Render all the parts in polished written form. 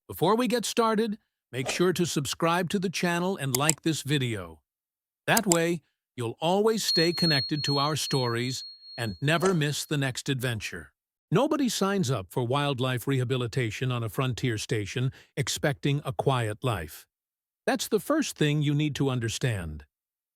Before we get started, make sure to subscribe to the channel and like this video. That way, you'll always stay connected to our stories and never miss the next adventure. Nobody signs up for wildlife rehabilitation on a frontier station expecting a quiet life. That's the first thing you need to understand.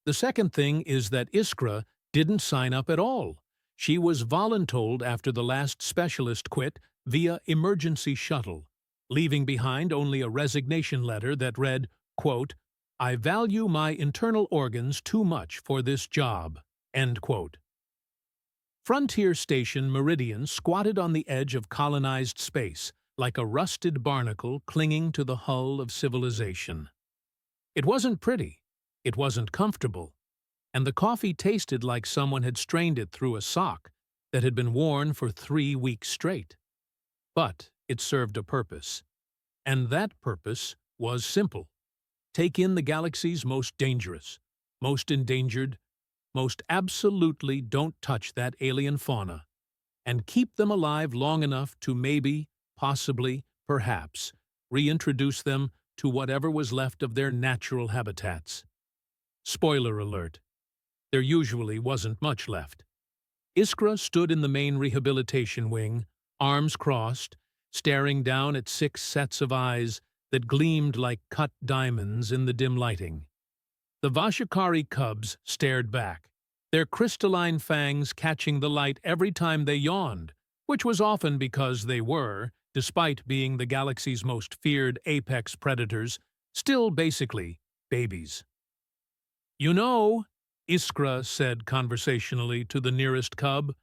The second thing is that Iskra didn't sign up at all. She was voluntold after the last specialist quit via emergency shuttle, leaving behind only a resignation letter that read, quote, "I value my internal organs too much for this job," end quote. Frontier Station Meridian squatted on the edge of colonized space, like a rusted barnacle clinging to the hull of civilization. It wasn't pretty, it wasn't comfortable, and the coffee tasted like someone had strained it through a sock that had been worn for 3 weeks straight. But it served a purpose, and that purpose was simple. Take in the galaxy's most dangerous, most endangered, most absolutely don't touch that alien fauna, and keep them alive long enough to maybe, possibly, perhaps, reintroduce them to whatever was left of their natural habitats. Spoiler alert. There usually wasn't much left. Iskra stood in the main rehabilitation wing, arms crossed, staring down at 6 sets of eyes that gleamed like cut diamonds in the dim lighting. The Vashkari cubs stared back, their crystalline fangs catching the light every time they yawned, which was often because they were, despite being the galaxy's most feared apex predators, still basically babies. "You know," Iskra said conversationally to the nearest cub,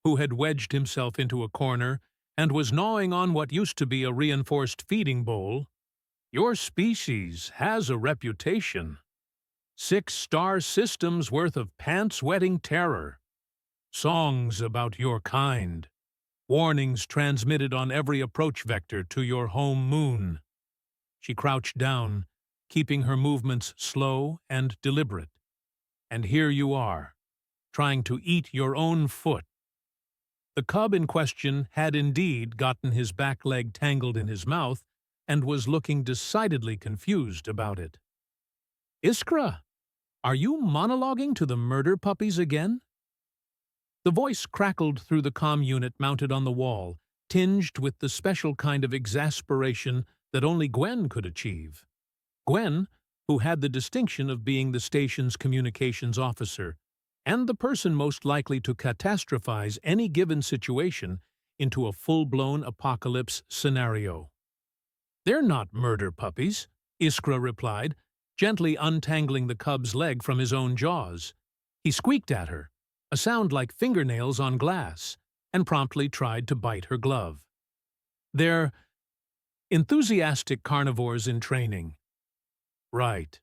who had wedged himself into a corner and was gnawing on what used to be a reinforced feeding bowl, "your species has a reputation. 6-star systems worth of pants-wetting terror. Songs about your kind. Warnings transmitted on every approach vector to your home moon." She crouched down, keeping her movements slow and deliberate. "And here you are, trying to eat your own foot." The cub in question had indeed gotten his back leg tangled in his mouth and was looking decidedly confused about it. "Iskra, are you monologuing to the murder puppies again?" The voice crackled through the comm unit mounted on the wall, tinged with the special kind of exasperation that only Gwen could achieve. Gwen, who had the distinction of being the station's communications officer, and the person most likely to catastrophize any given situation into a full-blown apocalypse scenario. "They're not murder puppies," Iskra replied, gently untangling the cub's leg from his own jaws. He squeaked at her, a sound like fingernails on glass, and promptly tried to bite her glove. "They're enthusiastic carnivores in training." "Right.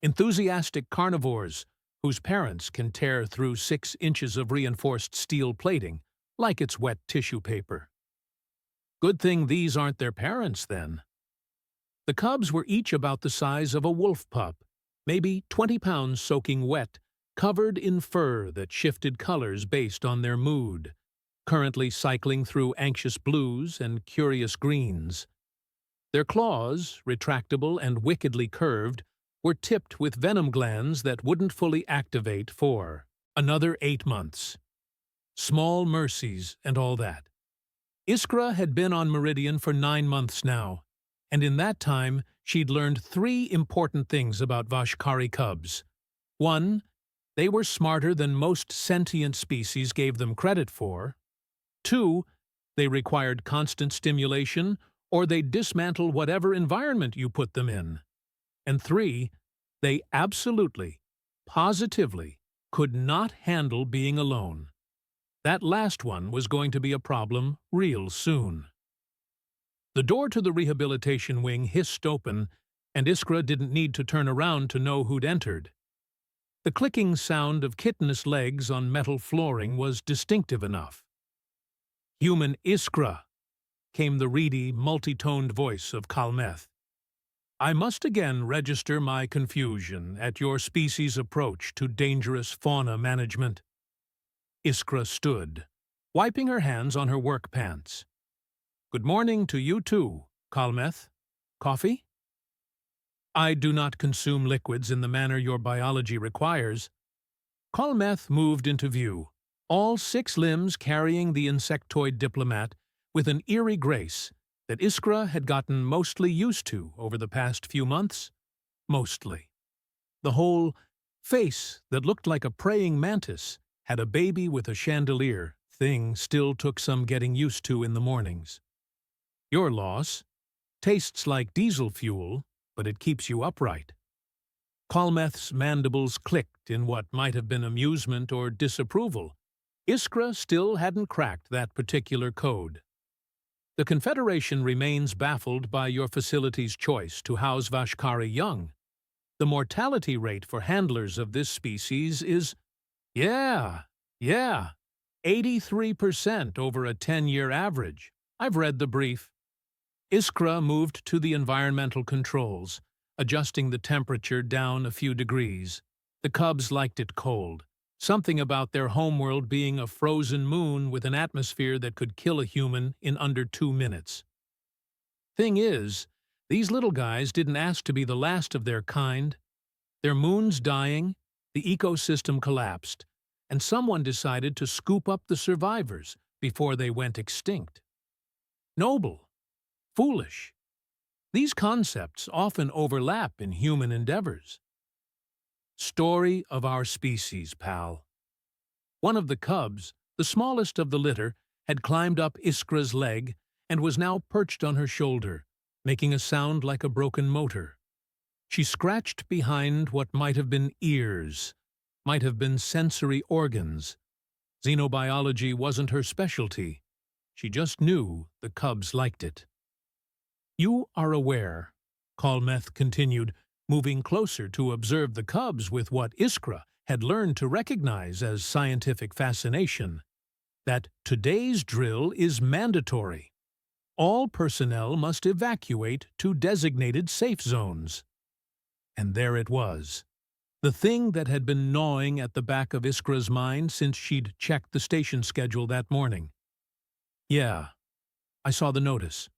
Enthusiastic carnivores whose parents can tear through 6 inches of reinforced steel plating like it's wet tissue paper." "Good thing these aren't their parents, then." The cubs were each about the size of a wolf pup, maybe 20 pounds soaking wet, covered in fur that shifted colors based on their mood, currently cycling through anxious blues and curious greens. Their claws, retractable and wickedly curved, were tipped with venom glands that wouldn't fully activate for another 8 months. Small mercies and all that. Iskra had been on Meridian for 9 months now, and in that time she'd learned 3 important things about Vashkari cubs. 1, they were smarter than most sentient species gave them credit for. 2, they required constant stimulation or they'd dismantle whatever environment you put them in. And 3, they absolutely, positively could not handle being alone. That last one was going to be a problem real soon. The door to the rehabilitation wing hissed open, and Iskra didn't need to turn around to know who'd entered. The clicking sound of kittenous legs on metal flooring was distinctive enough. "Human Iskra," came the reedy, multi-toned voice of Kalmeth. "I must again register my confusion at your species' approach to dangerous fauna management." Iskra stood, wiping her hands on her work pants. "Good morning to you too, Kalmeth." Coffee? I do not consume liquids in the manner your biology requires. Kalmeth moved into view, all 6 limbs carrying the insectoid diplomat with an eerie grace that Iskra had gotten mostly used to over the past few months. Mostly. The whole face that looked like a praying mantis had a baby with a chandelier thing still took some getting used to in the mornings. Your loss tastes like diesel fuel, but it keeps you upright. Kalmeth's mandibles clicked in what might have been amusement or disapproval. Iskra still hadn't cracked that particular code. The Confederation remains baffled by your facility's choice to house Vashkari young. The mortality rate for handlers of this species is, 83% over a 10-year average. I've read the brief. Iskra moved to the environmental controls, adjusting the temperature down a few degrees. The cubs liked it cold, something about their homeworld being a frozen moon with an atmosphere that could kill a human in under 2 minutes. Thing is, these little guys didn't ask to be the last of their kind. Their moon's dying, the ecosystem collapsed, and someone decided to scoop up the survivors before they went extinct. Noble. Foolish. These concepts often overlap in human endeavors. Story of our species, pal. One of the cubs, the smallest of the litter, had climbed up Iskra's leg and was now perched on her shoulder, making a sound like a broken motor. She scratched behind what might have been ears, might have been sensory organs. Xenobiology wasn't her specialty. She just knew the cubs liked it. You are aware, Kalmeth continued, moving closer to observe the cubs with what Iskra had learned to recognize as scientific fascination, that today's drill is mandatory. All personnel must evacuate to designated safe zones. And there it was, the thing that had been gnawing at the back of Iskra's mind since she'd checked the station schedule that morning. Yeah, I saw the notice.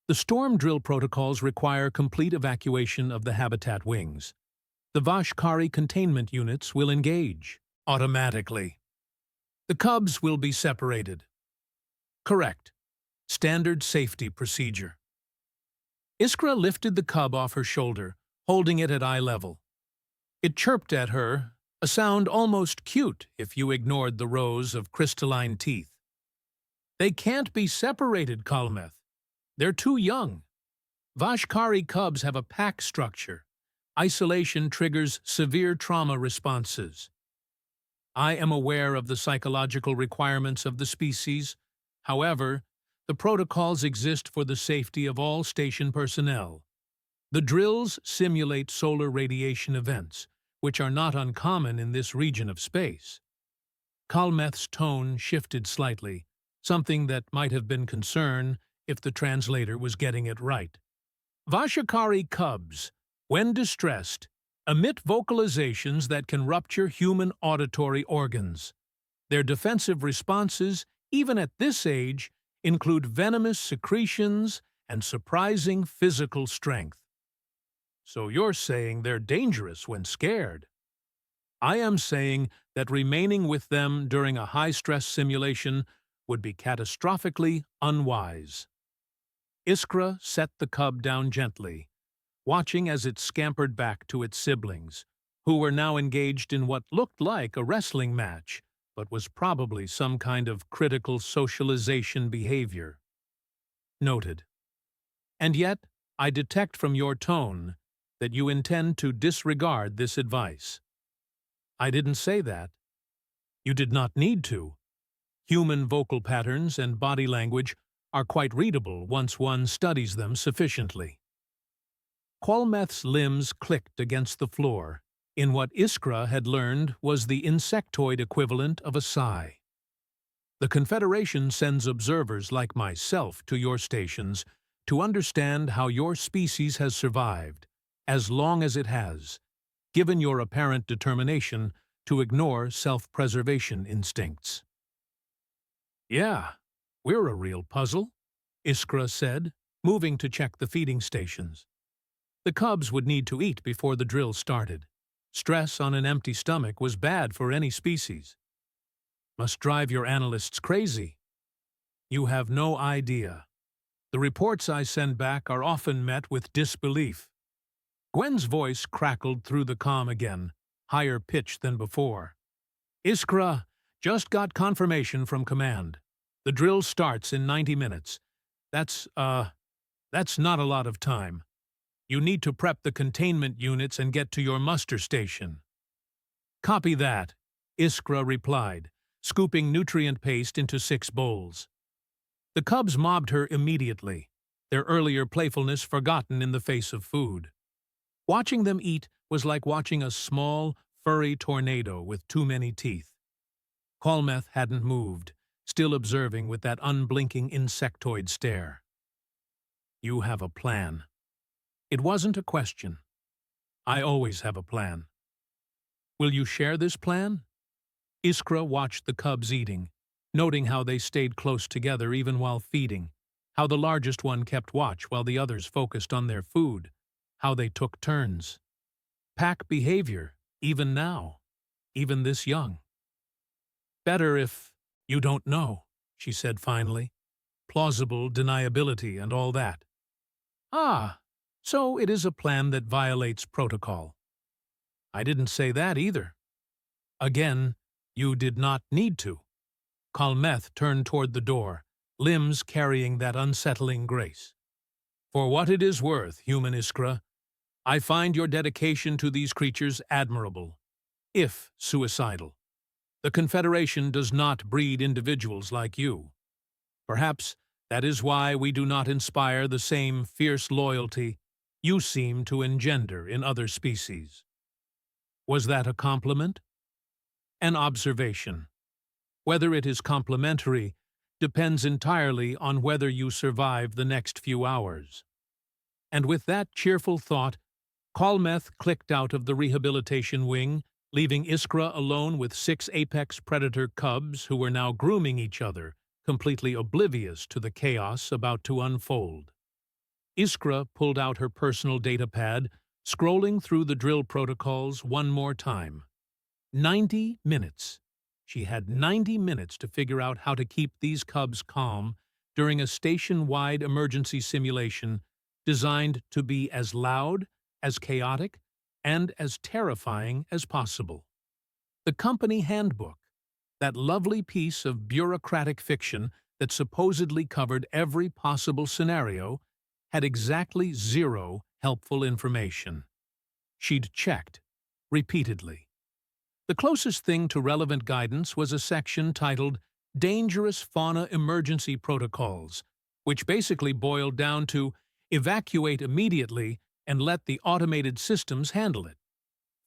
The storm drill protocols require complete evacuation of the habitat wings. The Vashkari containment units will engage automatically. The cubs will be separated. Correct. Standard safety procedure. Iskra lifted the cub off her shoulder, holding it at eye level. It chirped at her, a sound almost cute if you ignored the rows of crystalline teeth. They can't be separated, Kalmeth. They're too young. Vashkari cubs have a pack structure. Isolation triggers severe trauma responses. I am aware of the psychological requirements of the species. However, the protocols exist for the safety of all station personnel. The drills simulate solar radiation events, which are not uncommon in this region of space. Kalmeth's tone shifted slightly, something that might have been concern if the translator was getting it right. Vashkari cubs, when distressed, emit vocalizations that can rupture human auditory organs. Their defensive responses, even at this age, include venomous secretions and surprising physical strength. So you're saying they're dangerous when scared. I am saying that remaining with them during a high-stress simulation would be catastrophically unwise. Iskra set the cub down gently, watching as it scampered back to its siblings, who were now engaged in what looked like a wrestling match, but was probably some kind of critical socialization behavior. Noted. And yet, I detect from your tone that you intend to disregard this advice. I didn't say that. You did not need to. Human vocal patterns and body language are quite readable once one studies them sufficiently. Kalmeth's limbs clicked against the floor in what Iskra had learned was the insectoid equivalent of a sigh. The Confederation sends observers like myself to your stations to understand how your species has survived, as long as it has, given your apparent determination to ignore self-preservation instincts. Yeah, we're a real puzzle, Iskra said, moving to check the feeding stations. The cubs would need to eat before the drill started. Stress on an empty stomach was bad for any species. Must drive your analysts crazy. You have no idea. The reports I send back are often met with disbelief. Gwen's voice crackled through the comm again, higher pitched than before. Iskra, just got confirmation from command. The drill starts in 90 minutes. That's not a lot of time. You need to prep the containment units and get to your muster station. Copy that, Iskra replied, scooping nutrient paste into 6 bowls. The cubs mobbed her immediately, their earlier playfulness forgotten in the face of food. Watching them eat was like watching a small, furry tornado with too many teeth. Kalmeth hadn't moved, still observing with that unblinking insectoid stare. You have a plan. It wasn't a question. I always have a plan. Will you share this plan? Iskra watched the cubs eating, noting how they stayed close together even while feeding, how the largest one kept watch while the others focused on their food, how they took turns. Pack behavior, even now, even this young. Better if you don't know, she said finally. Plausible deniability and all that. Ah, so it is a plan that violates protocol. I didn't say that either. Again, you did not need to. Kalmeth turned toward the door, limbs carrying that unsettling grace. For what it is worth, human Iskra, I find your dedication to these creatures admirable, if suicidal. The Confederation does not breed individuals like you. Perhaps that is why we do not inspire the same fierce loyalty you seem to engender in other species. Was that a compliment? An observation. Whether it is complimentary depends entirely on whether you survive the next few hours. And with that cheerful thought, Kalmeth clicked out of the rehabilitation wing, leaving Iskra alone with 6 apex predator cubs who were now grooming each other, completely oblivious to the chaos about to unfold. Iskra pulled out her personal data pad, scrolling through the drill protocols one more time. 90 minutes. She had 90 minutes to figure out how to keep these cubs calm during a station-wide emergency simulation designed to be as loud, as chaotic, and as terrifying as possible. The company handbook, that lovely piece of bureaucratic fiction that supposedly covered every possible scenario, had exactly 0 helpful information. She'd checked, repeatedly. The closest thing to relevant guidance was a section titled Dangerous Fauna Emergency Protocols, which basically boiled down to evacuate immediately and let the automated systems handle it.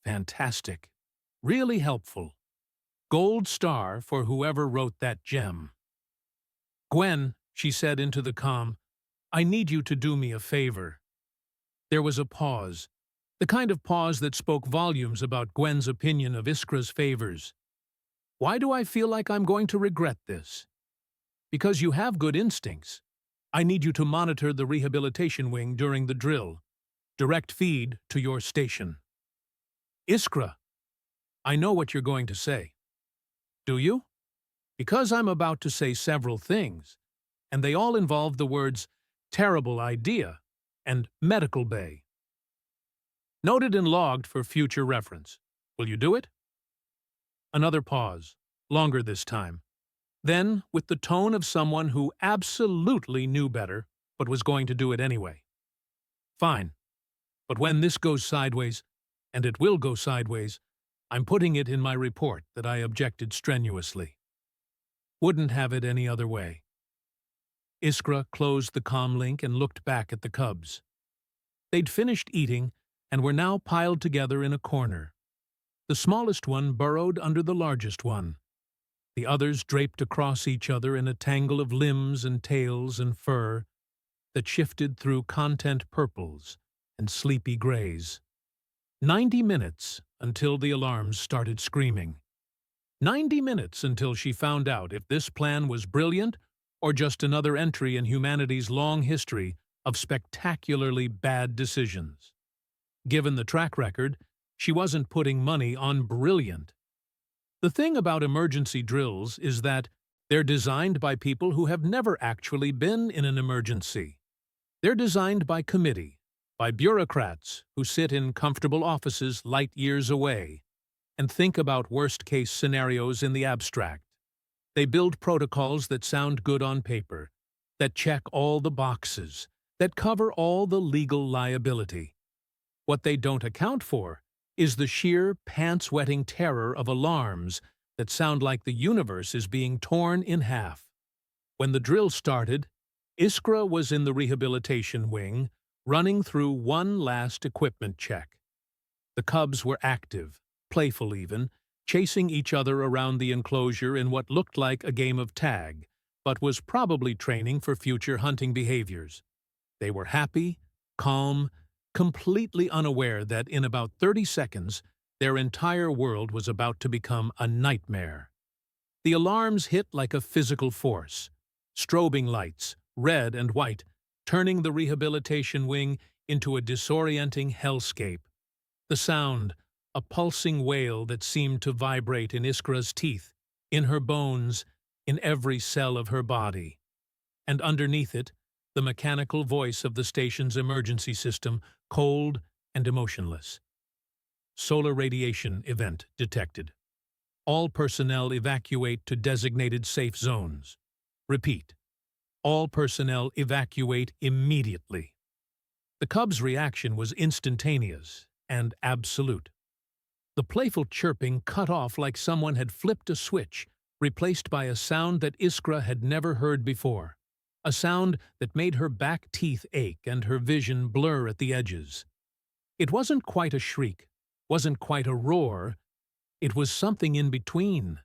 Fantastic. Really helpful. Gold star for whoever wrote that gem. Gwen, she said into the comm, I need you to do me a favor. There was a pause, the kind of pause that spoke volumes about Gwen's opinion of Iskra's favors. Why do I feel like I'm going to regret this? Because you have good instincts. I need you to monitor the rehabilitation wing during the drill. Direct feed to your station. Iskra, I know what you're going to say. Do you? Because I'm about to say several things, and they all involve the words terrible idea and medical bay. Noted and logged for future reference. Will you do it? Another pause, longer this time. Then, with the tone of someone who absolutely knew better, but was going to do it anyway. Fine. But when this goes sideways, and it will go sideways, I'm putting it in my report that I objected strenuously. Wouldn't have it any other way. Iskra closed the comm link and looked back at the cubs. They'd finished eating and were now piled together in a corner. The smallest one burrowed under the largest one. The others draped across each other in a tangle of limbs and tails and fur that shifted through content purples and sleepy grays. 90 minutes until the alarms started screaming. 90 minutes until she found out if this plan was brilliant or just another entry in humanity's long history of spectacularly bad decisions. Given the track record, she wasn't putting money on brilliant. The thing about emergency drills is that they're designed by people who have never actually been in an emergency. They're designed by committee, by bureaucrats who sit in comfortable offices light years away and think about worst-case scenarios in the abstract. They build protocols that sound good on paper, that check all the boxes, that cover all the legal liability. What they don't account for is the sheer pants-wetting terror of alarms that sound like the universe is being torn in half. When the drill started, Iskra was in the rehabilitation wing, running through one last equipment check. The cubs were active, playful even, chasing each other around the enclosure in what looked like a game of tag, but was probably training for future hunting behaviors. They were happy, calm, completely unaware that in about 30 seconds, their entire world was about to become a nightmare. The alarms hit like a physical force, strobing lights, red and white, turning the rehabilitation wing into a disorienting hellscape. The sound, a pulsing wail that seemed to vibrate in Iskra's teeth, in her bones, in every cell of her body. And underneath it, the mechanical voice of the station's emergency system, cold and emotionless. Solar radiation event detected. All personnel evacuate to designated safe zones. Repeat. All personnel evacuate immediately. The cub's reaction was instantaneous and absolute. The playful chirping cut off like someone had flipped a switch, replaced by a sound that Iskra had never heard before. A sound that made her back teeth ache and her vision blur at the edges. It wasn't quite a shriek, wasn't quite a roar. It was something in between.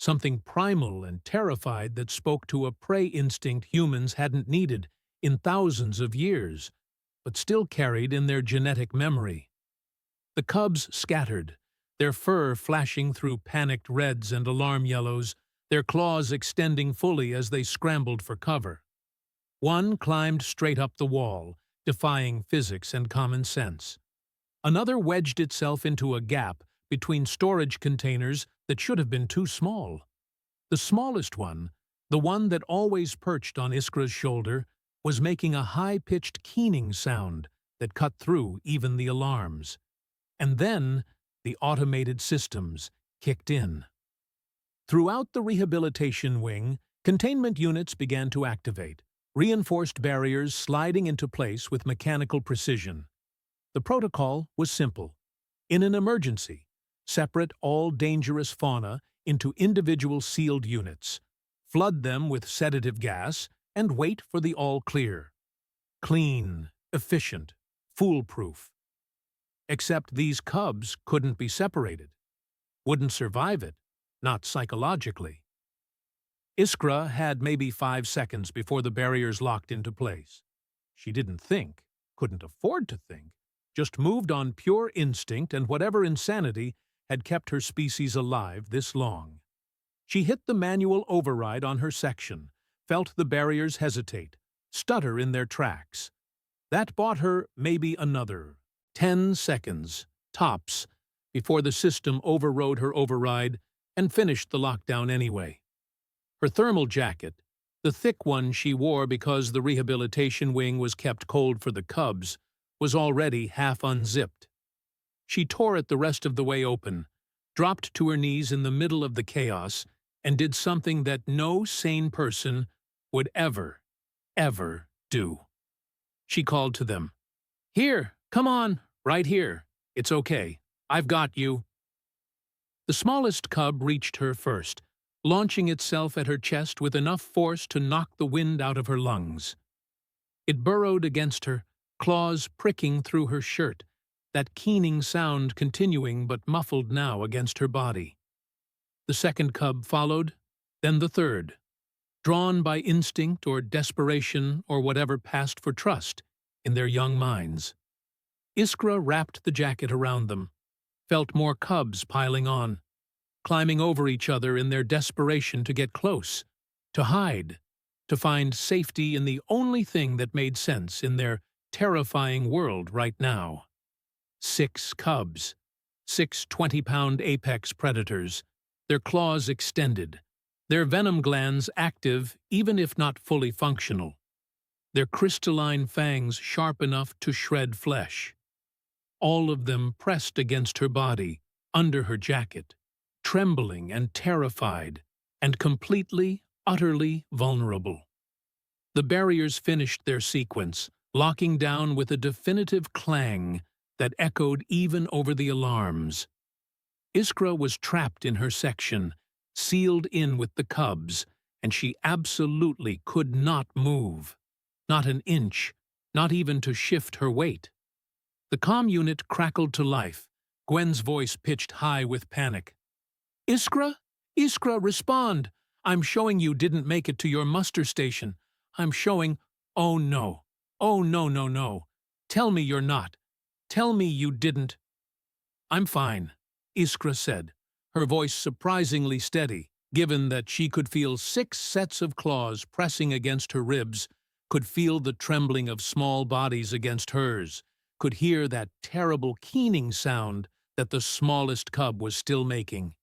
Something primal and terrified that spoke to a prey instinct humans hadn't needed in thousands of years, but still carried in their genetic memory. The cubs scattered, their fur flashing through panicked reds and alarm yellows, their claws extending fully as they scrambled for cover. One climbed straight up the wall, defying physics and common sense. Another wedged itself into a gap between storage containers that should have been too small. The smallest one, the one that always perched on Iskra's shoulder, was making a high-pitched keening sound that cut through even the alarms. And then the automated systems kicked in. Throughout the rehabilitation wing, containment units began to activate, reinforced barriers sliding into place with mechanical precision. The protocol was simple. In an emergency, separate all dangerous fauna into individual sealed units, flood them with sedative gas, and wait for the all-clear. Clean, efficient, foolproof. Except these cubs couldn't be separated. Wouldn't survive it, not psychologically. Iskra had maybe 5 seconds before the barriers locked into place. She didn't think, couldn't afford to think, just moved on pure instinct and whatever insanity had kept her species alive this long. She hit the manual override on her section, felt the barriers hesitate, stutter in their tracks. That bought her maybe another 10 seconds, tops, before the system overrode her override and finished the lockdown anyway. Her thermal jacket, the thick one she wore because the rehabilitation wing was kept cold for the cubs, was already half unzipped. She tore it the rest of the way open, dropped to her knees in the middle of the chaos, and did something that no sane person would ever do. She called to them, "Here, come on, right here. It's okay. I've got you." The smallest cub reached her first, launching itself at her chest with enough force to knock the wind out of her lungs. It burrowed against her, claws pricking through her shirt, that keening sound continuing but muffled now against her body. The second cub followed, then the third, drawn by instinct or desperation or whatever passed for trust in their young minds. Iskra wrapped the jacket around them, felt more cubs piling on, climbing over each other in their desperation to get close, to hide, to find safety in the only thing that made sense in their terrifying world right now. 6 cubs, 6 20-pound apex predators, their claws extended, their venom glands active even if not fully functional, their crystalline fangs sharp enough to shred flesh. All of them pressed against her body, under her jacket, trembling and terrified, and completely, utterly vulnerable. The barriers finished their sequence, locking down with a definitive clang that echoed even over the alarms. Iskra was trapped in her section, sealed in with the cubs, and she absolutely could not move. Not an inch, not even to shift her weight. The comm unit crackled to life, Gwen's voice pitched high with panic. "Iskra? Iskra, respond! I'm showing you didn't make it to your muster station. I'm showing— Oh no. Oh no, no, no. Tell me you're not. Tell me you didn't." "I'm fine," Iskra said, her voice surprisingly steady, given that she could feel 6 sets of claws pressing against her ribs, could feel the trembling of small bodies against hers, could hear that terrible keening sound that the smallest cub was still making.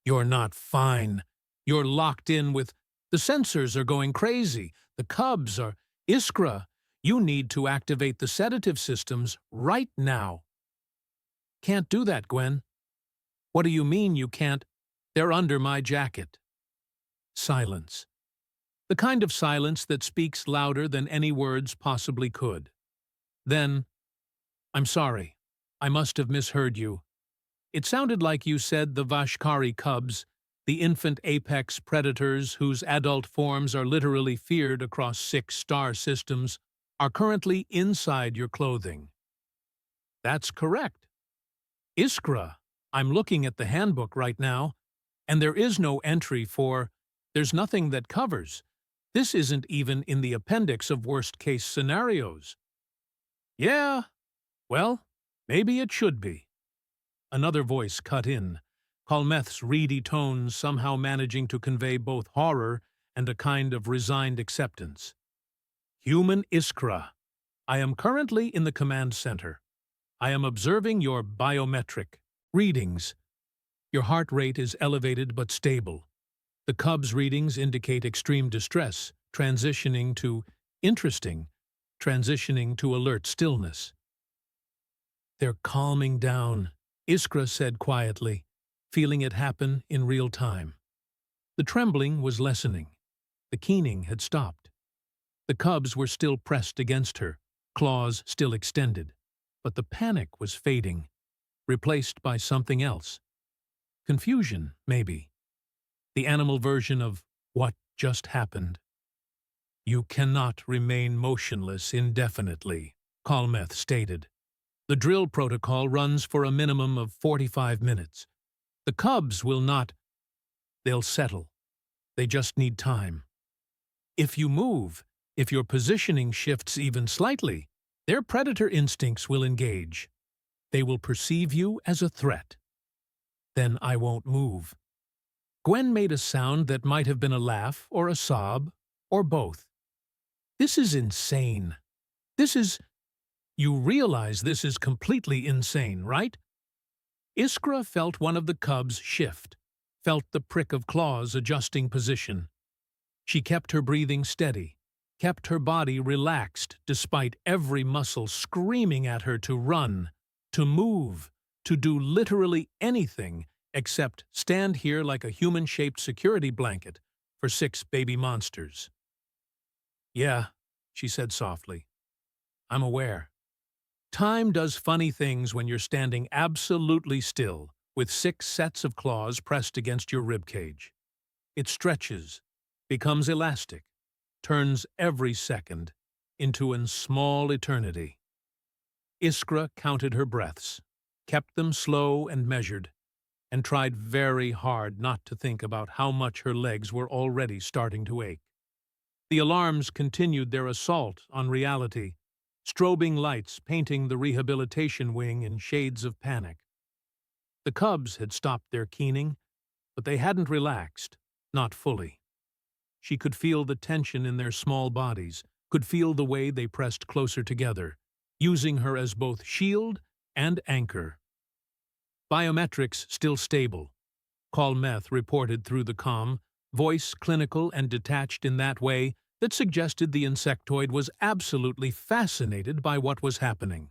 "You're not fine. You're locked in with— The sensors are going crazy. The cubs are— Iskra, you need to activate the sedative systems right now." "Can't do that, Gwen." "What do you mean you can't? They're under my jacket." Silence. The kind of silence that speaks louder than any words possibly could. Then, "I'm sorry. I must have misheard you. It sounded like you said the Vashkari cubs, the infant apex predators whose adult forms are literally feared across 6 star systems, are currently inside your clothing." "That's correct." "Iskra, I'm looking at the handbook right now, and there is no entry for— There's nothing that covers. This isn't even in the appendix of worst-case scenarios." "Yeah, well, maybe it should be." Another voice cut in, Kalmeth's reedy tones somehow managing to convey both horror and a kind of resigned acceptance. "Human Iskra, I am currently in the command center. I am observing your biometric readings. Your heart rate is elevated but stable. The cub's readings indicate extreme distress, transitioning to interesting, transitioning to alert stillness." "They're calming down," Iskra said quietly, feeling it happen in real time. The trembling was lessening. The keening had stopped. The cubs were still pressed against her, claws still extended, but the panic was fading, replaced by something else. Confusion, maybe. The animal version of what just happened. "You cannot remain motionless indefinitely," Kalmeth stated. "The drill protocol runs for a minimum of 45 minutes. The cubs will not— They'll settle. They just need time. If you move, if your positioning shifts even slightly, their predator instincts will engage. They will perceive you as a threat. Then I won't move." Gwen made a sound that might have been a laugh or a sob, or both. "This is insane. This is— You realize this is completely insane, right?" Iskra felt one of the cubs shift, felt the prick of claws adjusting position. She kept her breathing steady, kept her body relaxed despite every muscle screaming at her to run, to move, to do literally anything except stand here like a human-shaped security blanket for 6 baby monsters. "Yeah," she said softly. "I'm aware. Time does funny things when you're standing absolutely still, with 6 sets of claws pressed against your ribcage. It stretches, becomes elastic, turns every second into a small eternity." Iskra counted her breaths, kept them slow and measured, and tried very hard not to think about how much her legs were already starting to ache. The alarms continued their assault on reality, strobing lights painting the rehabilitation wing in shades of panic. The cubs had stopped their keening, but they hadn't relaxed, not fully. She could feel the tension in their small bodies, could feel the way they pressed closer together, using her as both shield and anchor. Biometrics still stable. Colmeth reported through the comm, voice clinical and detached in that way that suggested the insectoid was absolutely fascinated by what was happening.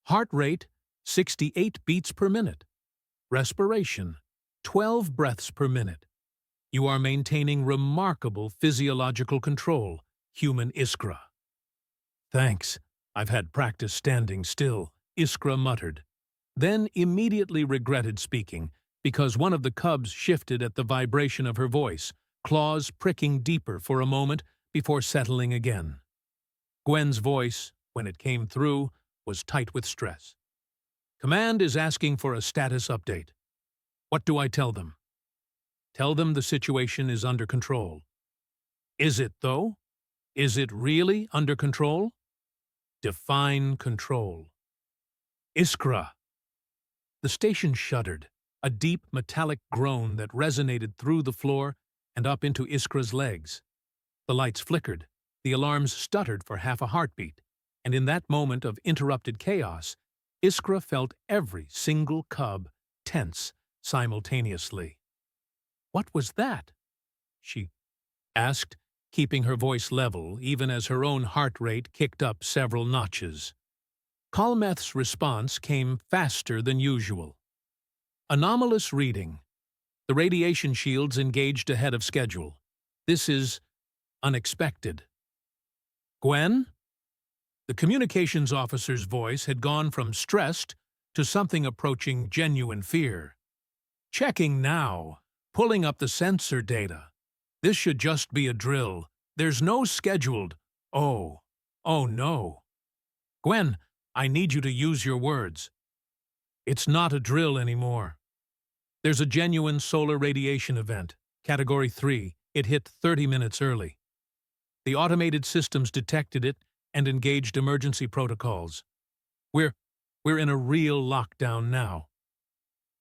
Heart rate, 68 beats per minute. Respiration, 12 breaths per minute. You are maintaining remarkable physiological control, human Iskra. Thanks. I've had practice standing still, Iskra muttered. Then immediately regretted speaking, because one of the cubs shifted at the vibration of her voice, claws pricking deeper for a moment before settling again. Gwen's voice, when it came through, was tight with stress. Command is asking for a status update. What do I tell them? Tell them the situation is under control. Is it, though? Is it really under control? Define control. Iskra. The station shuddered, a deep metallic groan that resonated through the floor and up into Iskra's legs. The lights flickered, the alarms stuttered for half a heartbeat, and in that moment of interrupted chaos, Iskra felt every single cub tense simultaneously. What was that? She asked, keeping her voice level even as her own heart rate kicked up several notches. Colmeth's response came faster than usual. Anomalous reading. The radiation shields engaged ahead of schedule. This is unexpected. Gwen? The communications officer's voice had gone from stressed to something approaching genuine fear. Checking now. Pulling up the sensor data. This should just be a drill. There's no scheduled. Oh no. Gwen, I need you to use your words. It's not a drill anymore. There's a genuine solar radiation event, Category 3. It hit 30 minutes early. The automated systems detected it and engaged emergency protocols. We're in a real lockdown now.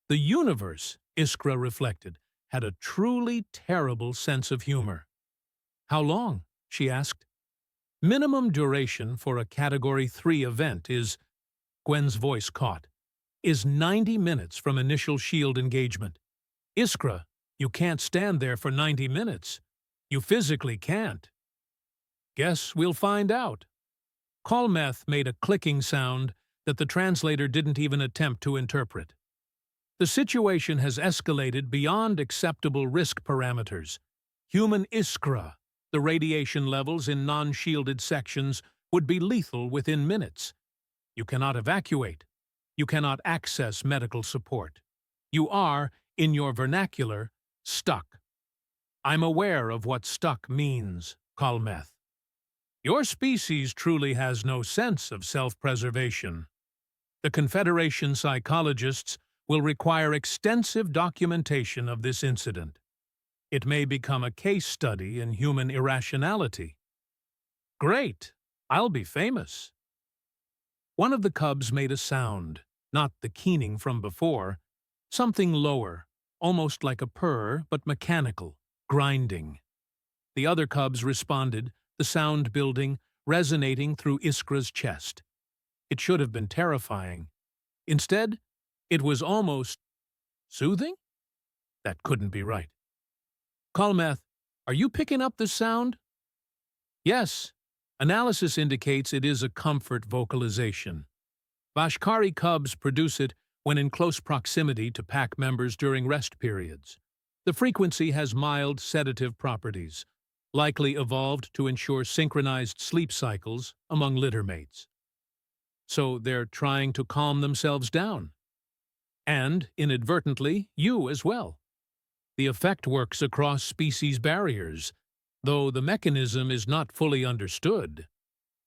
The universe, Iskra reflected, had a truly terrible sense of humor. How long? She asked. Minimum duration for a Category 3 event is, Gwen's voice caught, is 90 minutes from initial shield engagement. Iskra, you can't stand there for 90 minutes. You physically can't. Guess we'll find out. Colmeth made a clicking sound that the translator didn't even attempt to interpret. The situation has escalated beyond acceptable risk parameters. Human Iskra, the radiation levels in non-shielded sections, would be lethal within minutes. You cannot evacuate. You cannot access medical support. You are, in your vernacular, stuck. I'm aware of what stuck means, Colmeth. Your species truly has no sense of self-preservation. The Confederation psychologists will require extensive documentation of this incident. It may become a case study in human irrationality. Great! I'll be famous. One of the cubs made a sound, not the keening from before, something lower, almost like a purr, but mechanical, grinding. The other cubs responded, the sound building, resonating through Iskra's chest. It should have been terrifying. Instead, it was almost soothing? That couldn't be right. Colmeth, are you picking up the sound? Yes. Analysis indicates it is a comfort vocalization. Vashkari cubs produce it when in close proximity to pack members during rest periods. The frequency has mild sedative properties, likely evolved to ensure synchronized sleep cycles among littermates. So they're trying to calm themselves down. And, inadvertently, you as well. The effect works across species barriers, though the mechanism is not fully understood.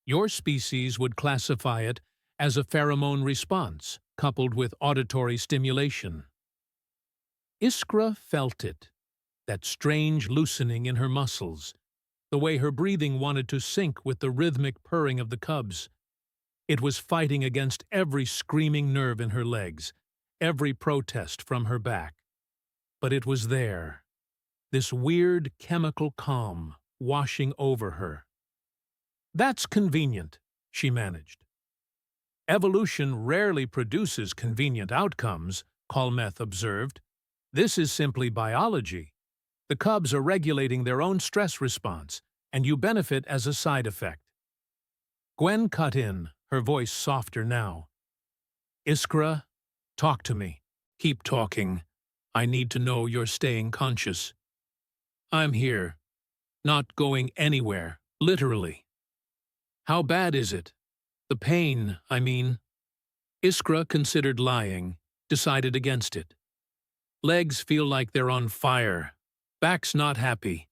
Your species would classify it as a pheromone response, coupled with auditory stimulation. Iskra felt it, that strange loosening in her muscles, the way her breathing wanted to sync with the rhythmic purring of the cubs. It was fighting against every screaming nerve in her legs, every protest from her back. But it was there. this weird chemical calm washing over her. "That's convenient," she managed. "Evolution rarely produces convenient outcomes," Kalmeth observed. "This is simply biology. The cubs are regulating their own stress response, and you benefit as a side effect." Gwen cut in, her voice softer now. "Iskra, talk to me. Keep talking. I need to know you're staying conscious." "I'm here. Not going anywhere, literally." "How bad is it? The pain, I mean." Iskra considered lying, decided against it. "Legs feel like they're on fire. Back's not happy.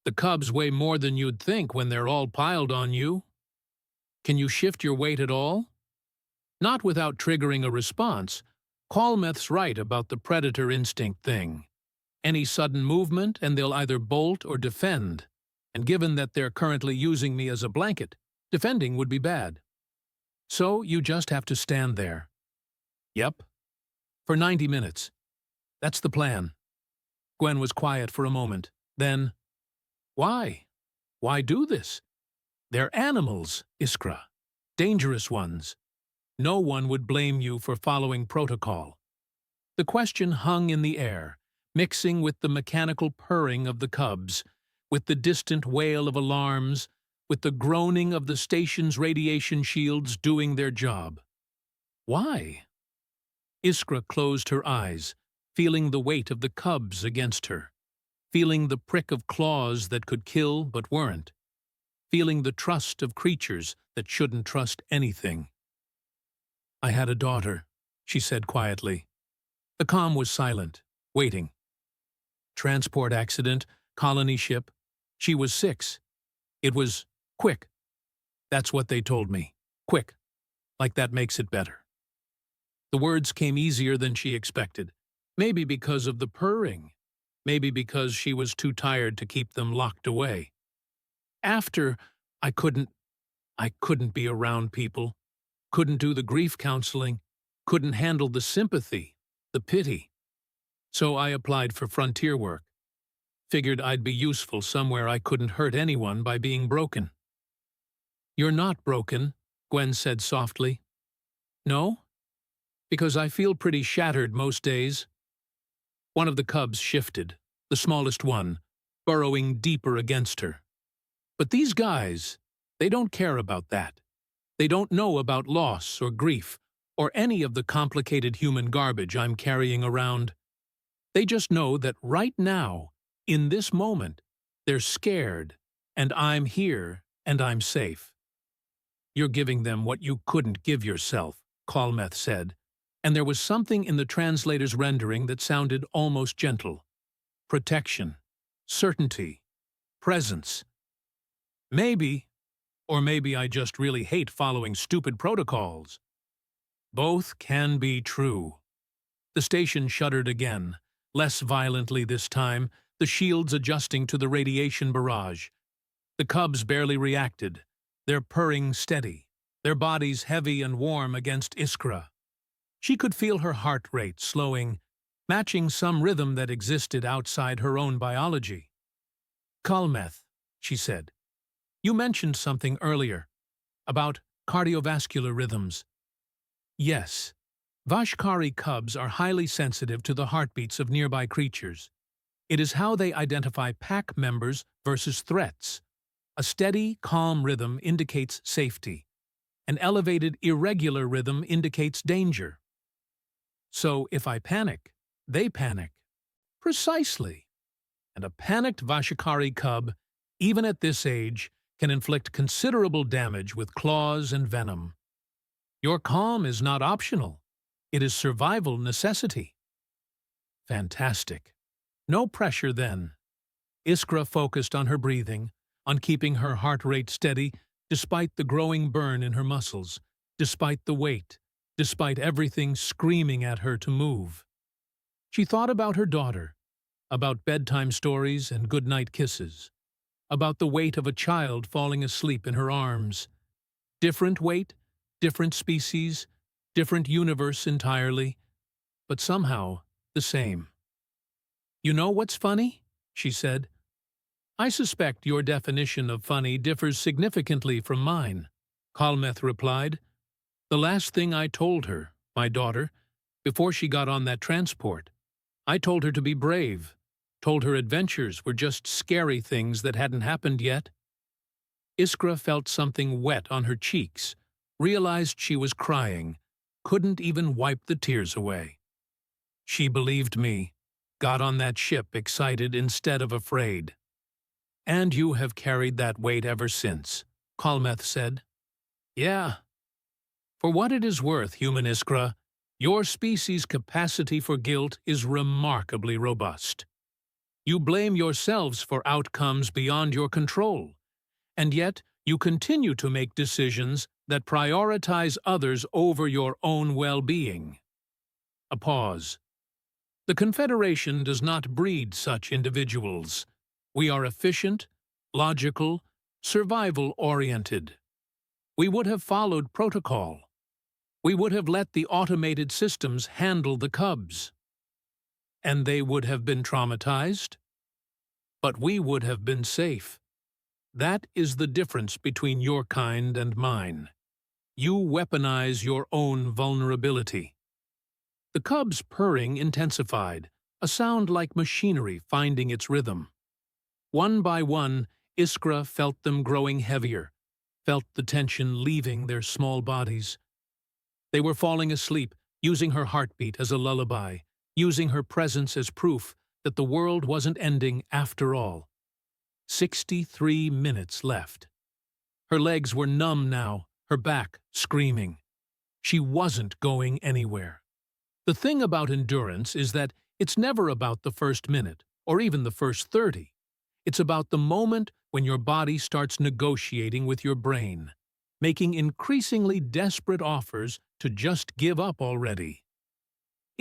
The cubs weigh more than you'd think when they're all piled on you." "Can you shift your weight at all?" "Not without triggering a response. Kalmeth's right about the predator instinct thing. Any sudden movement and they'll either bolt or defend, and given that they're currently using me as a blanket, defending would be bad. So you just have to stand there." "Yep. For 90 minutes. That's the plan." Gwen was quiet for a moment. Then, "Why? Why do this? They're animals, Iskra. Dangerous ones. No one would blame you for following protocol." The question hung in the air, mixing with the mechanical purring of the cubs, with the distant wail of alarms, with the groaning of the station's radiation shields doing their job. Why? Iskra closed her eyes, feeling the weight of the cubs against her, feeling the prick of claws that could kill but weren't, feeling the trust of creatures that shouldn't trust anything. "I had a daughter," she said quietly. The comm was silent, waiting. "Transport accident, colony ship. She was 6. It was quick. That's what they told me. Quick. Like that makes it better." The words came easier than she expected. Maybe because of the purring. Maybe because she was too tired to keep them locked away. "After, I couldn't be around people. Couldn't do the grief counseling. Couldn't handle the sympathy, the pity. So I applied for frontier work. Figured I'd be useful somewhere I couldn't hurt anyone by being broken." "You're not broken," Gwen said softly. "No? Because I feel pretty shattered most days." One of the cubs shifted, the smallest one, burrowing deeper against her. "But these guys, they don't care about that. They don't know about loss or grief or any of the complicated human garbage I'm carrying around. They just know that right now, in this moment, they're scared, and I'm here, and I'm safe." "You're giving them what you couldn't give yourself," Kalmeth said, and there was something in the translator's rendering that sounded almost gentle. Protection, certainty, presence. Maybe, or maybe I just really hate following stupid protocols. Both can be true. The station shuddered again, less violently this time, the shields adjusting to the radiation barrage. The cubs barely reacted, their purring steady, their bodies heavy and warm against Iskra. She could feel her heart rate slowing, matching some rhythm that existed outside her own biology. "Kalmeth," she said, "you mentioned something earlier, about cardiovascular rhythms." "Yes. Vashkari cubs are highly sensitive to the heartbeats of nearby creatures. It is how they identify pack members versus threats. A steady, calm rhythm indicates safety. An elevated, irregular rhythm indicates danger. So if I panic, they panic." "Precisely. And a panicked Vashkari cub, even at this age, can inflict considerable damage with claws and venom. Your calm is not optional. It is survival necessity." Fantastic. No pressure then. Iskra focused on her breathing, on keeping her heart rate steady despite the growing burn in her muscles, despite the weight, despite everything screaming at her to move. She thought about her daughter, about bedtime stories and goodnight kisses, about the weight of a child falling asleep in her arms. Different weight, different species, different universe entirely, but somehow the same. "You know what's funny?" she said. I suspect your definition of funny differs significantly from mine, Kalmeth replied. The last thing I told her, my daughter, before she got on that transport, I told her to be brave, told her adventures were just scary things that hadn't happened yet. Iskra felt something wet on her cheeks, realized she was crying, couldn't even wipe the tears away. She believed me, got on that ship excited instead of afraid. And you have carried that weight ever since, Kalmeth said. Yeah. For what it is worth, human Iskra, your species' capacity for guilt is remarkably robust. You blame yourselves for outcomes beyond your control, and yet you continue to make decisions that prioritize others over your own well-being. A pause. The Confederation does not breed such individuals. We are efficient, logical, survival-oriented. We would have followed protocol. We would have let the automated systems handle the cubs. And they would have been traumatized. But we would have been safe. That is the difference between your kind and mine. You weaponize your own vulnerability. The cub's purring intensified, a sound like machinery finding its rhythm. One by one, Iskra felt them growing heavier, felt the tension leaving their small bodies. They were falling asleep, using her heartbeat as a lullaby, using her presence as proof that the world wasn't ending after all. 63 minutes left. Her legs were numb now, her back screaming. She wasn't going anywhere. The thing about endurance is that it's never about the first minute, or even the first 30. It's about the moment when your body starts negotiating with your brain, making increasingly desperate offers to just give up already.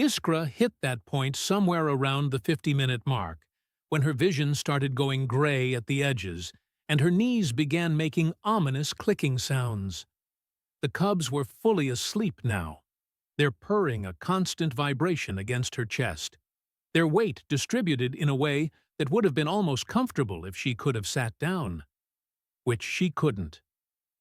Iskra hit that point somewhere around the 50-minute mark, when her vision started going gray at the edges, and her knees began making ominous clicking sounds. The cubs were fully asleep now, their purring a constant vibration against her chest, their weight distributed in a way that would have been almost comfortable if she could have sat down. Which she couldn't,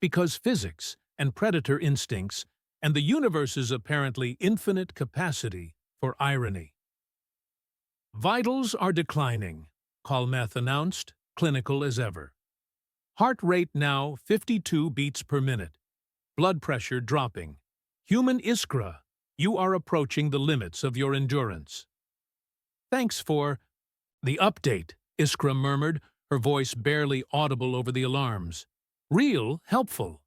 because physics and predator instincts and the universe's apparently infinite capacity for irony. Vitals are declining, Kalmeth announced, clinical as ever. Heart rate now 52 beats per minute. Blood pressure dropping. Human Iskra, you are approaching the limits of your endurance. Thanks for the update, Iskra murmured, her voice barely audible over the alarms. Real helpful.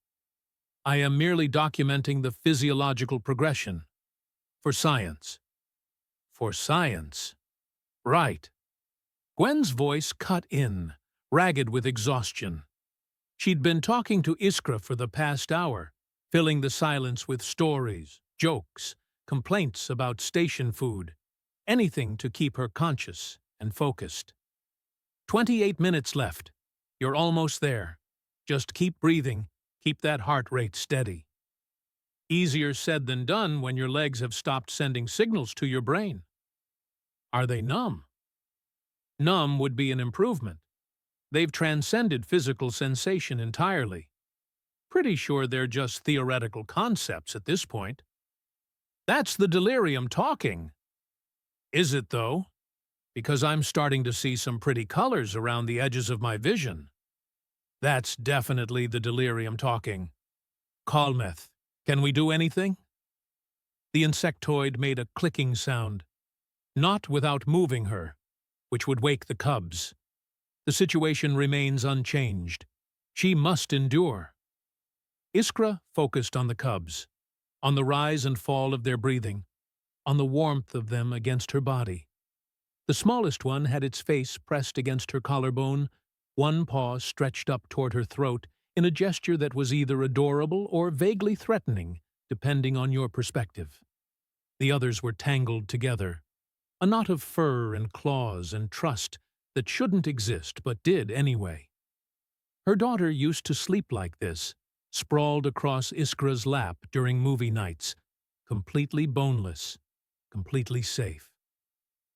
I am merely documenting the physiological progression. For science. For science. Right. Gwen's voice cut in, ragged with exhaustion. She'd been talking to Iskra for the past hour, filling the silence with stories, jokes, complaints about station food, anything to keep her conscious and focused. 28 minutes left. You're almost there. Just keep breathing, keep that heart rate steady. Easier said than done when your legs have stopped sending signals to your brain. Are they numb? Numb would be an improvement. They've transcended physical sensation entirely. Pretty sure they're just theoretical concepts at this point. That's the delirium talking. Is it, though? Because I'm starting to see some pretty colors around the edges of my vision. That's definitely the delirium talking. Kalmeth, can we do anything? The insectoid made a clicking sound, not without moving her, which would wake the cubs. The situation remains unchanged. She must endure. Iskra focused on the cubs, on the rise and fall of their breathing, on the warmth of them against her body. The smallest one had its face pressed against her collarbone, one paw stretched up toward her throat in a gesture that was either adorable or vaguely threatening, depending on your perspective. The others were tangled together, a knot of fur and claws and trust that shouldn't exist but did anyway. Her daughter used to sleep like this, sprawled across Iskra's lap during movie nights, completely boneless, completely safe.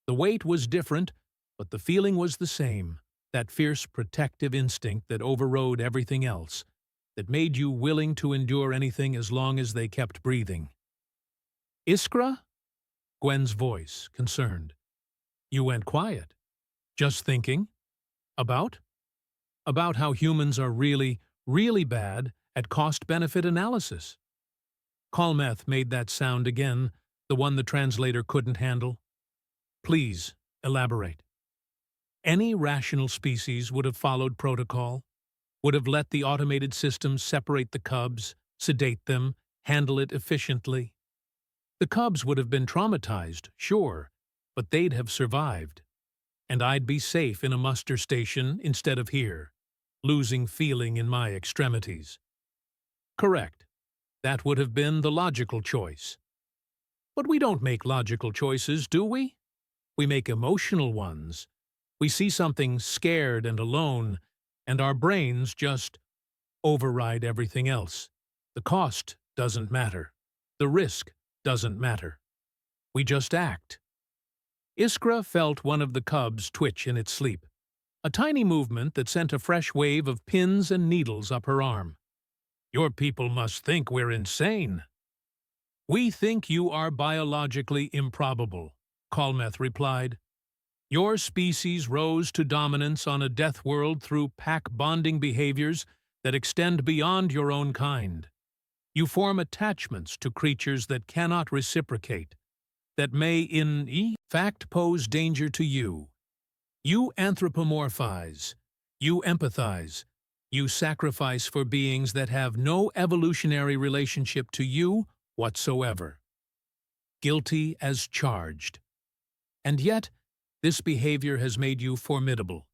The weight was different, But the feeling was the same, that fierce protective instinct that overrode everything else, that made you willing to endure anything as long as they kept breathing. "Iskra?" Gwen's voice, concerned. "You went quiet. Just thinking? About? About how humans are really, really bad at cost-benefit analysis." Kalmeth made that sound again, the one the translator couldn't handle. "Please, elaborate." Any rational species would have followed protocol, would have let the automated systems separate the cubs, sedate them, handle it efficiently. The cubs would have been traumatized, sure, but they'd have survived. And I'd be safe in a muster station instead of here, losing feeling in my extremities. Correct. That would have been the logical choice. But we don't make logical choices, do we? We make emotional ones. We see something scared and alone, and our brains just override everything else. The cost doesn't matter. The risk doesn't matter. We just act. Iskra felt one of the cubs twitch in its sleep, a tiny movement that sent a fresh wave of pins and needles up her arm. "Your people must think we're insane." "We think you are biologically improbable," Kalmeth replied. "Your species rose to dominance on a death world through pack-bonding behaviors that extend beyond your own kind. You form attachments to creatures that cannot reciprocate, that may in fact pose danger to you. You anthropomorphize, you empathize, you sacrifice for beings that have no evolutionary relationship to you whatsoever. Guilty as charged. And yet, this behavior has made you formidable.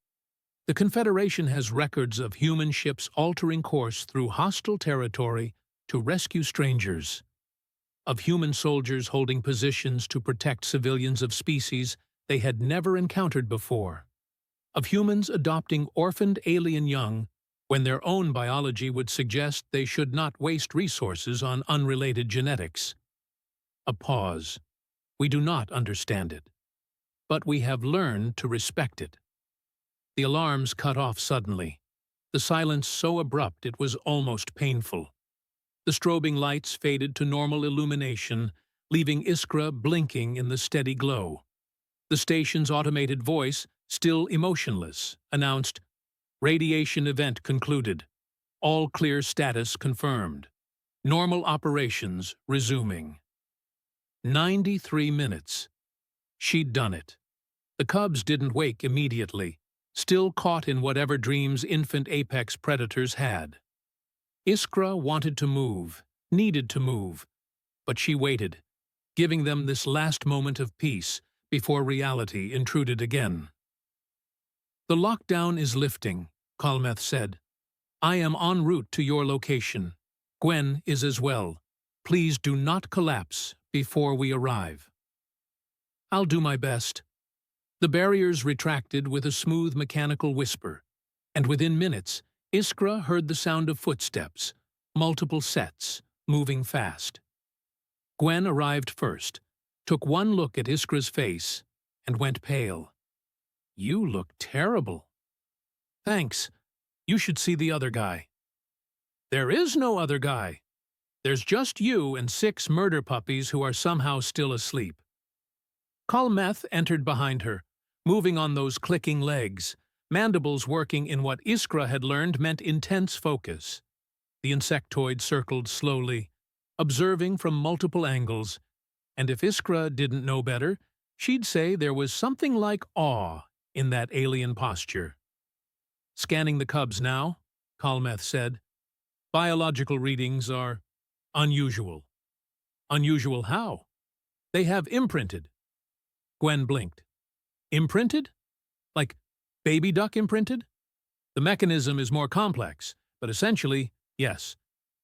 The Confederation has records of human ships altering course through hostile territory to rescue strangers, of human soldiers holding positions to protect civilians of species they had never encountered before, of humans adopting orphaned alien young when their own biology would suggest they should not waste resources on unrelated genetics. A pause. We do not understand it, but we have learned to respect it. The alarms cut off suddenly, the silence so abrupt it was almost painful. The strobing lights faded to normal illumination, leaving Iskra blinking in the steady glow. The station's automated voice, still emotionless, announced, "Radiation event concluded. All clear status confirmed. Normal operations resuming." 93 minutes. She'd done it. The cubs didn't wake immediately, still caught in whatever dreams infant apex predators had. Iskra wanted to move, needed to move, but she waited, giving them this last moment of peace before reality intruded again. "The lockdown is lifting," Kalmeth said. "I am en route to your location. Gwen is as well. Please do not collapse before we arrive." "I'll do my best." The barriers retracted with a smooth mechanical whisper, and within minutes, Iskra heard the sound of footsteps, multiple sets, moving fast. Gwen arrived first, took one look at Iskra's face, and went pale. "You look terrible." "Thanks. You should see the other guy." "There is no other guy. There's just you and 6 murder puppies who are somehow still asleep." Kalmeth entered behind her, moving on those clicking legs, mandibles working in what Iskra had learned meant intense focus. The insectoid circled slowly, observing from multiple angles, and if Iskra didn't know better, she'd say there was something like awe in that alien posture. "Scanning the cubs now," Kalmeth said. "Biological readings are unusual." "Unusual how?" "They have imprinted." Gwen blinked. "Imprinted? Like baby duck imprinted?" "The mechanism is more complex, but essentially, yes.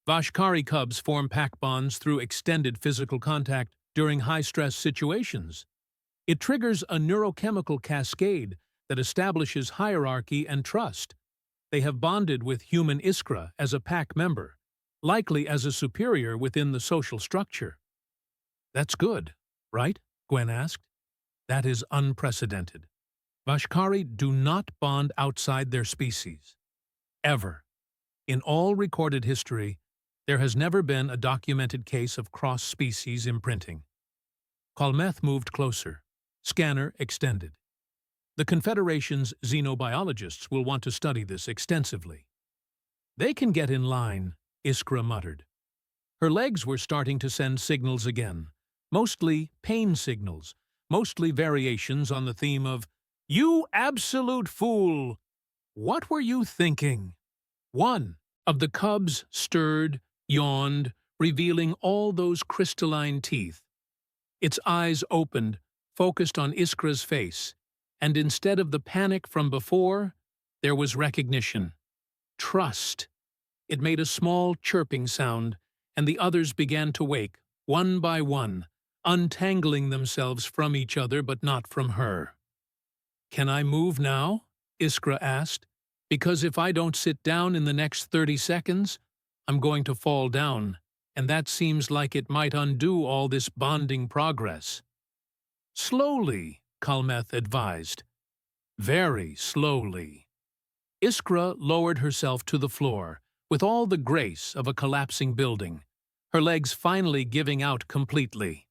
Vashkari cubs form pack bonds through extended physical contact during high-stress situations. It triggers a neurochemical cascade that establishes hierarchy and trust. They have bonded with human Iskra as a pack member, likely as a superior within the social structure." "That's good, right?" Gwen asked. "That is unprecedented." Vashkari do not bond outside their species. Ever. In all recorded history, there has never been a documented case of cross-species imprinting. Kalmeth moved closer. Scanner extended. The Confederation's xenobiologists will want to study this extensively. They can get in line, Iskra muttered. Her legs were starting to send signals again, mostly pain signals, mostly variations on the theme of, "You absolute fool! What were you thinking?" One of the cubs stirred, yawned, revealing all those crystalline teeth. Its eyes opened, focused on Iskra's face, and instead of the panic from before, there was recognition. Trust. It made a small chirping sound, and the others began to wake, one by one, untangling themselves from each other but not from her. "Can I move now?" Iskra asked. "Because if I don't sit down in the next 30 seconds, I'm going to fall down, and that seems like it might undo all this bonding progress." "Slowly," Kalmeth advised. "Very slowly." Iskra lowered herself to the floor, with all the grace of a collapsing building, her legs finally giving out completely.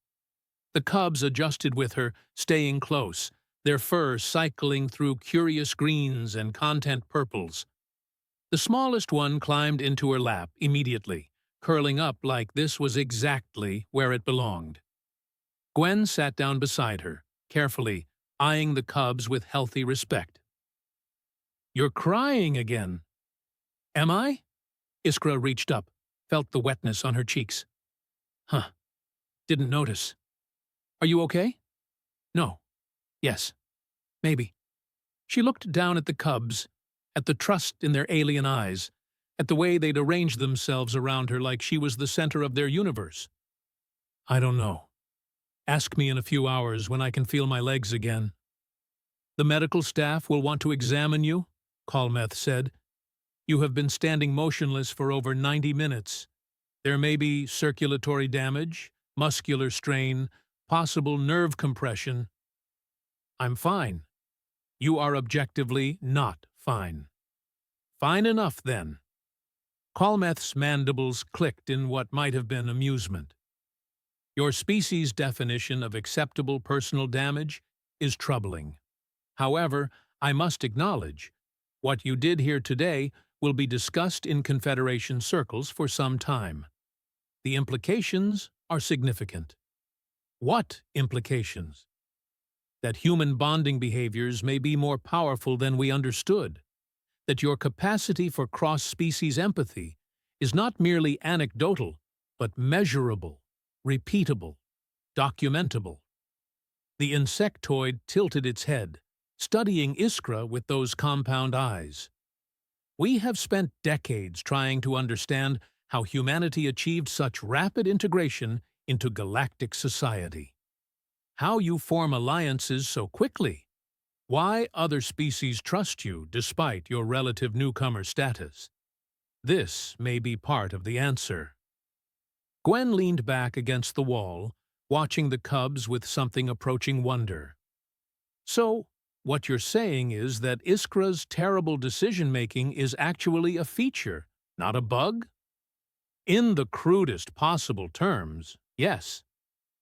The cubs adjusted with her, staying close, their fur cycling through curious greens and content purples. The smallest one climbed into her lap immediately, curling up like this was exactly where it belonged. Gwen sat down beside her, carefully, eyeing the cubs with healthy respect. "You're crying again." "Am I?" Iskra reached up, felt the wetness on her cheeks. "Huh. Didn't notice. Are you okay?" "No. Yes. Maybe." She looked down at the cubs, at the trust in their alien eyes, at the way they'd arranged themselves around her like she was the center of their universe. "I don't know. Ask me in a few hours when I can feel my legs again." "The medical staff will want to examine you," Kalmeth said. "You have been standing motionless for over 90 minutes. There may be circulatory damage, muscular strain, possible nerve compression." "I'm fine." "You are objectively not fine." "Fine enough, then." Kalmeth's mandibles clicked in what might have been amusement. "Your species' definition of acceptable personal damage is troubling. However, I must acknowledge, what you did here today will be discussed in Confederation circles for some time. The implications are significant." "What implications?" "That human bonding behaviors may be more powerful than we understood. That your capacity for cross-species empathy is not merely anecdotal, but measurable, repeatable, documentable." The insectoid tilted its head, studying Iskra with those compound eyes. "We have spent decades trying to understand how humanity achieved such rapid integration into galactic society. How you form alliances so quickly. Why other species trust you despite your relative newcomer status. This may be part of the answer." Gwen leaned back against the wall, watching the cubs with something approaching wonder. "So, what you're saying is that Iskra's terrible decision-making is actually a feature, not a bug?" "In the crudest possible terms, yes."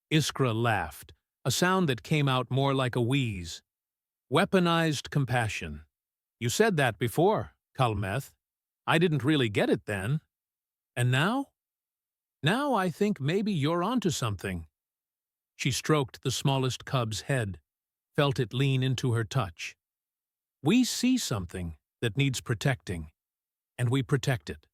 Iskra laughed, a sound that came out more like a wheeze. "Weaponized compassion. You said that before, Kalmeth. I didn't really get it then. And now? Now I think maybe you're onto something." She stroked the smallest cub's head, felt it lean into her touch. "We see something that needs protecting, and we protect it.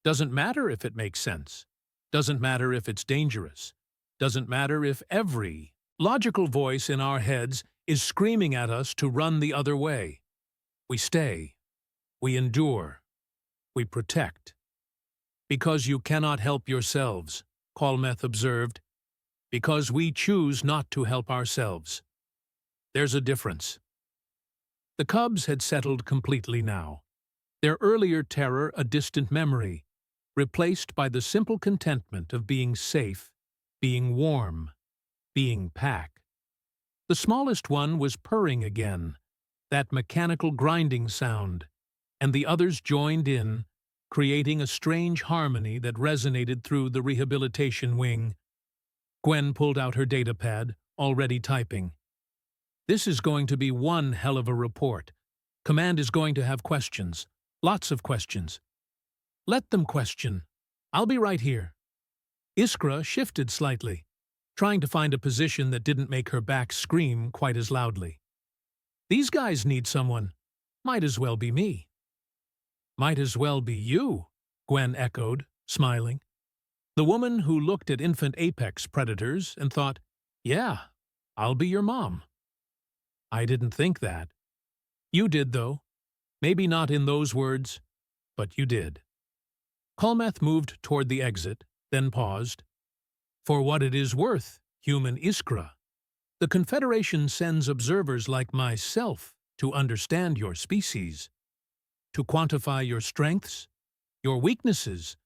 Doesn't matter if it makes sense. Doesn't matter if it's dangerous. Doesn't matter if every logical voice in our heads is screaming at us to run the other way. We stay. We endure. We protect." "Because you cannot help yourselves," Kalmeth observed. "Because we choose not to help ourselves. There's a difference." The cubs had settled completely now, their earlier terror a distant memory, replaced by the simple contentment of being safe, being warm, being pack. The smallest one was purring again, that mechanical grinding sound, and the others joined in, creating a strange harmony that resonated through the rehabilitation wing. Gwen pulled out her datapad, already typing. This is going to be one hell of a report. Command is going to have questions. Lots of questions. Let them question. I'll be right here. Iskra shifted slightly, trying to find a position that didn't make her back scream quite as loudly. These guys need someone. Might as well be me. Might as well be you, Gwen echoed, smiling. The woman who looked at infant apex predators and thought, yeah, I'll be your mom. I didn't think that. You did, though. Maybe not in those words, but you did. Kolmeth moved toward the exit, then paused. For what it is worth, human Iskra, the Confederation sends observers like myself to understand your species, to quantify your strengths, your weaknesses,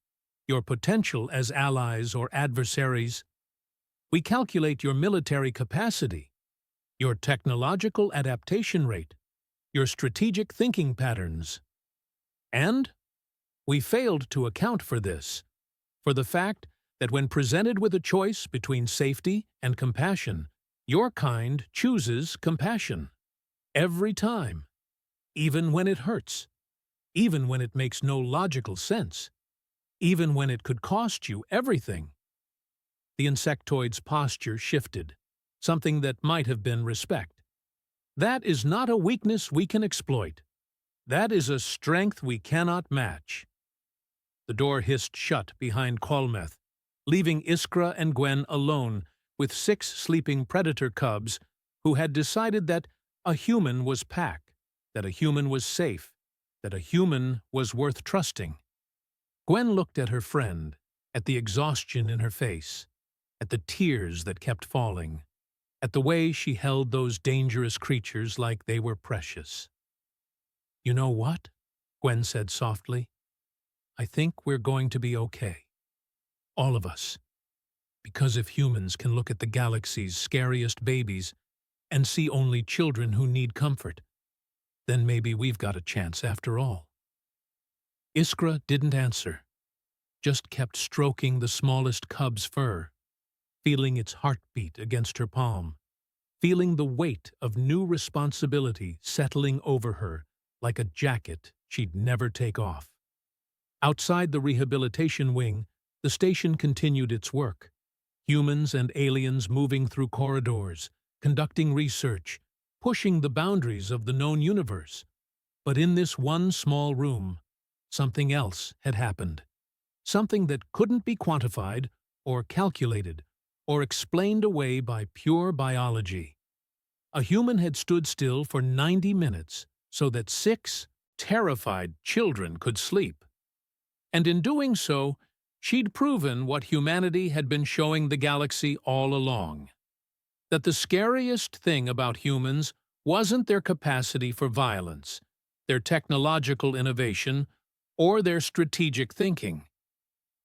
your potential as allies or adversaries. We calculate your military capacity, your technological adaptation rate, your strategic thinking patterns. And we failed to account for this, for the fact that when presented with a choice between safety and compassion, your kind chooses compassion. Every time. Even when it hurts. Even when it makes no logical sense. Even when it could cost you everything. The insectoid's posture shifted, something that might have been respect. That is not a weakness we can exploit. That is a strength we cannot match. The door hissed shut behind Kolmeth, leaving Iskra and Gwen alone with 6 sleeping predator cubs who had decided that a human was pack, that a human was safe, that a human was worth trusting. Gwen looked at her friend, at the exhaustion in her face, at the tears that kept falling, at the way she held those dangerous creatures like they were precious. You know what? Gwen said softly. I think we're going to be okay. All of us. Because if humans can look at the galaxy's scariest babies and see only children who need comfort, then maybe we've got a chance after all. Iskra didn't answer, just kept stroking the smallest cub's fur, feeling its heartbeat against her palm, feeling the weight of new responsibility settling over her like a jacket she'd never take off. Outside the rehabilitation wing, the station continued its work. Humans and aliens moving through corridors, conducting research, pushing the boundaries of the known universe. But in this one small room, something else had happened. Something that couldn't be quantified or calculated or explained away by pure biology. A human had stood still for 90 minutes so that 6 terrified children could sleep. And in doing so, she'd proven what humanity had been showing the galaxy all along. That the scariest thing about humans wasn't their capacity for violence, their technological innovation, or their strategic thinking.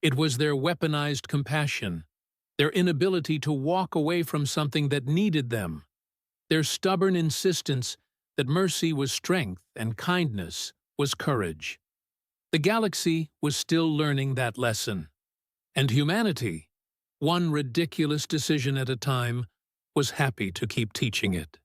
It was their weaponized compassion, their inability to walk away from something that needed them, their stubborn insistence that mercy was strength and kindness was courage. The galaxy was still learning that lesson, and humanity, one ridiculous decision at a time, was happy to keep teaching it.